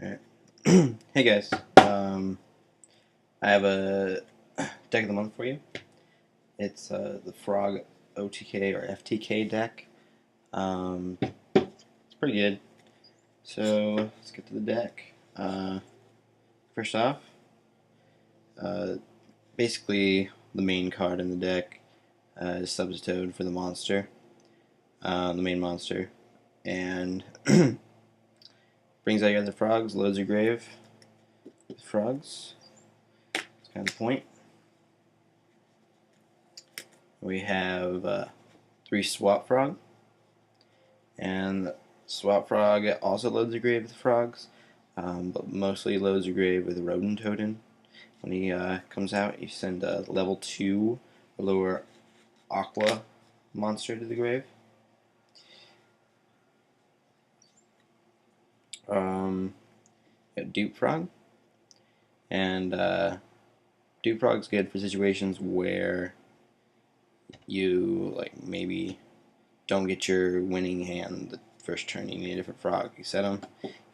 Alright. Hey guys, I have a deck of the month for you. It's the Frog OTK or FTK deck. It's pretty good. So let's get to the deck. First off, uh, basically the main card in the deck is Substitute for the monster, the main monster, and brings out your other frogs, loads your grave with frogs. That's kind of the point. We have 3 Swap Frog, and Swap Frog also loads your grave with frogs, but mostly loads your grave with roadntoadn. When he comes out, you send a level 2 or lower Aqua monster to the grave. Dupe Frog, and Dupe Frog's good for situations where you maybe don't get your winning hand the first turn. You need a different frog. You set him,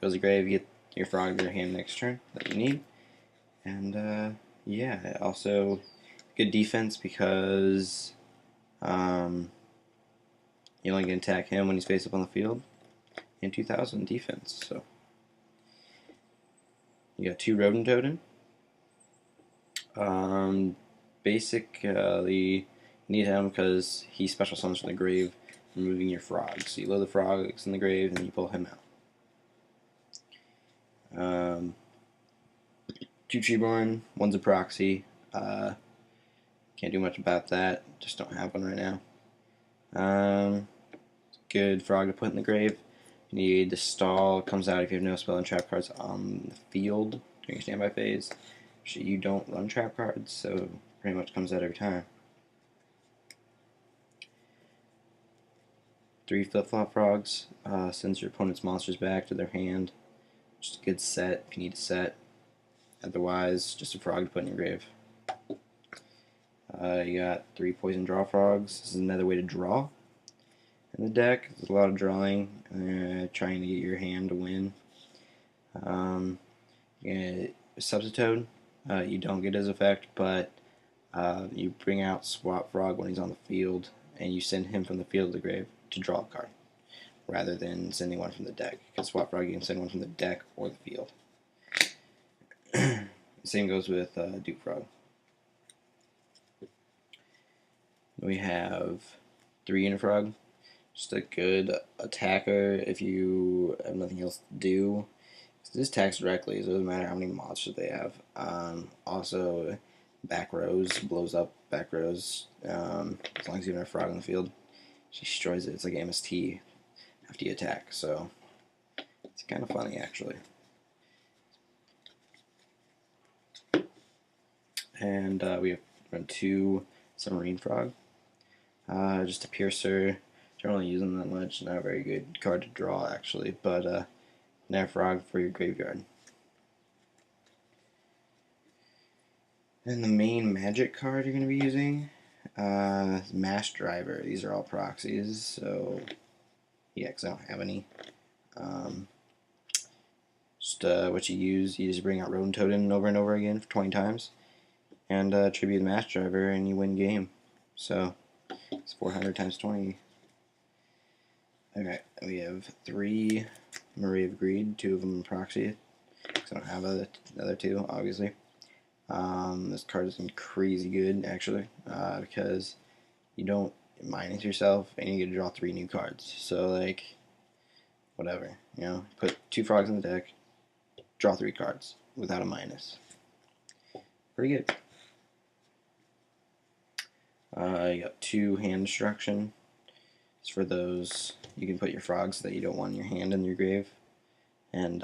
goes to grave, you get your frog in your hand next turn that you need. And yeah, also good defense because you only can attack him when he's face up on the field. And 2000 defense, so you got 2 roadntoadn. Basically, you need him because he special summons from the grave, removing your frogs. So you load the frogs in the grave, and you pull him out. 2 Treeborn, one's a proxy. Can't do much about that. Just don't have one right now. Good frog to put in the grave. You need the stall. Comes out if you have no spell and trap cards on the field during your standby phase. Actually, you don't run trap cards, so pretty much comes out every time. 3 flip-flop frogs. Sends your opponent's monsters back to their hand. Just a good set if you need a set. Otherwise, just a frog to put in your grave. You got 3 poison draw frogs. This is another way to draw in the deck. There's a lot of drawing, trying to get your hand to win. Substitute, you don't get his effect, but you bring out Swap Frog when he's on the field, and you send him from the field to the grave to draw a card, rather than sending one from the deck. Because Swap Frog, you can send one from the deck or the field. Same goes with Dupe Frog. We have 3 Unifrog. Just a good attacker if you have nothing else to do. This attacks directly, so it doesn't matter how many monsters they have. Also, back rows, blows up back rows. As long as you have a frog on the field, she destroys it. It's like MST after you attack, so it's kind of funny actually. And we have run 2 Submarine Frog. Just a Piercer. Don't really use them that much. Not a very good card to draw actually, but Nair Frog for your graveyard. And the main magic card you're going to be using is Mash Driver. These are all proxies, so yeah, because I don't have any. What you just bring out roadntoadn over and over again for 20 times, and tribute the Mash Driver, and you win game. So it's 400 times 20. Alright, we have 3 Marie of Greed, 2 of them proxy, because I don't have the other 2, obviously. This card is crazy good, actually, because you don't minus yourself, and you get to draw 3 new cards. So, like, whatever, you know, put 2 frogs in the deck, draw 3 cards without a minus. Pretty good. You got 2 hand destruction. It's for those you can put your frogs that you don't want in your hand in your grave, and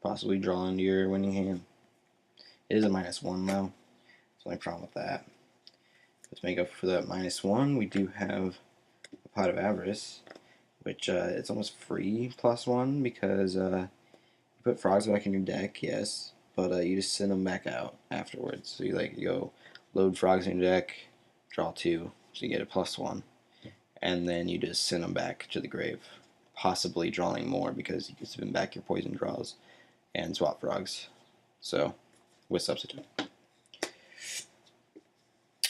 possibly draw into your winning hand. It is a -1 though. That's the only problem with that. Let's make up for that -1. We do have a Pot of Avarice, which it's almost free +1 because you put frogs back in your deck, yes, but you just send them back out afterwards. So you go load frogs in your deck, draw 2, so you get a +1. And then you just send them back to the grave, possibly drawing more because you can spin back your poison draws. and swap frogs. So with substitute.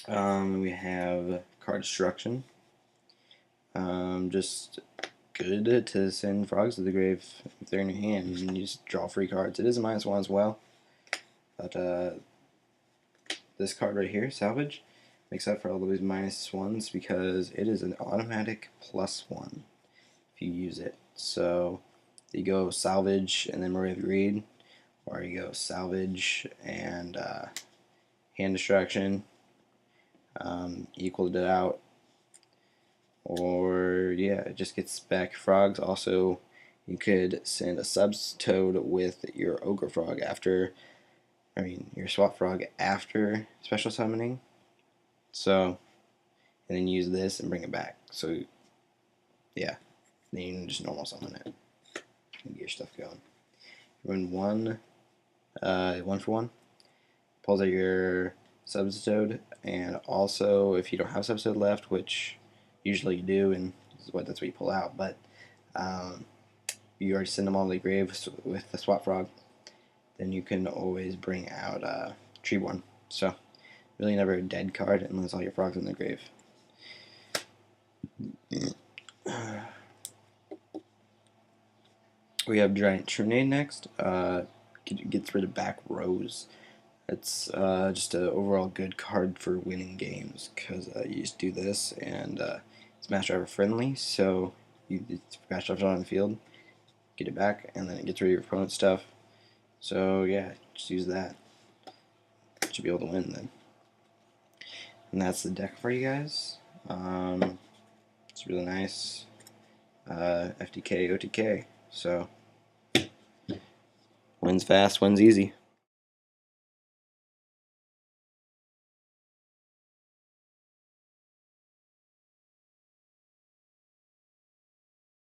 We have card destruction. Just good to send frogs to the grave if they're in your hand, and you just draw free cards. It is a -1 as well, but this card right here, salvage, makes up for all those -1s because it is an automatic +1 if you use it. So you go salvage and then Moravian Reed, or you go salvage and hand destruction, equaled it out, or yeah, it just gets back frogs. Also, you could send a subs toad with your ogre frog after, your swap frog after special summoning. So, and then use this and bring it back. So, yeah, then you can just normal summon it and get your stuff going. Run one, 1-for-1. Pulls out your substitute, and also if you don't have substitute left, which usually you do, and that's what you pull out, but you already send them all to the grave with the swap frog, then you can always bring out Treeborn. So really never a dead card unless all your frogs in the grave. We have Giant Trunade next. Gets rid of back rows. It's just an overall good card for winning games because you just do this, and it's match driver friendly, so it's match driver on the field, get it back, and then it gets rid of your opponent's stuff. So yeah, just use that. Should be able to win then. And that's the deck for you guys. It's really nice. FTK, OTK. So wins fast, wins easy.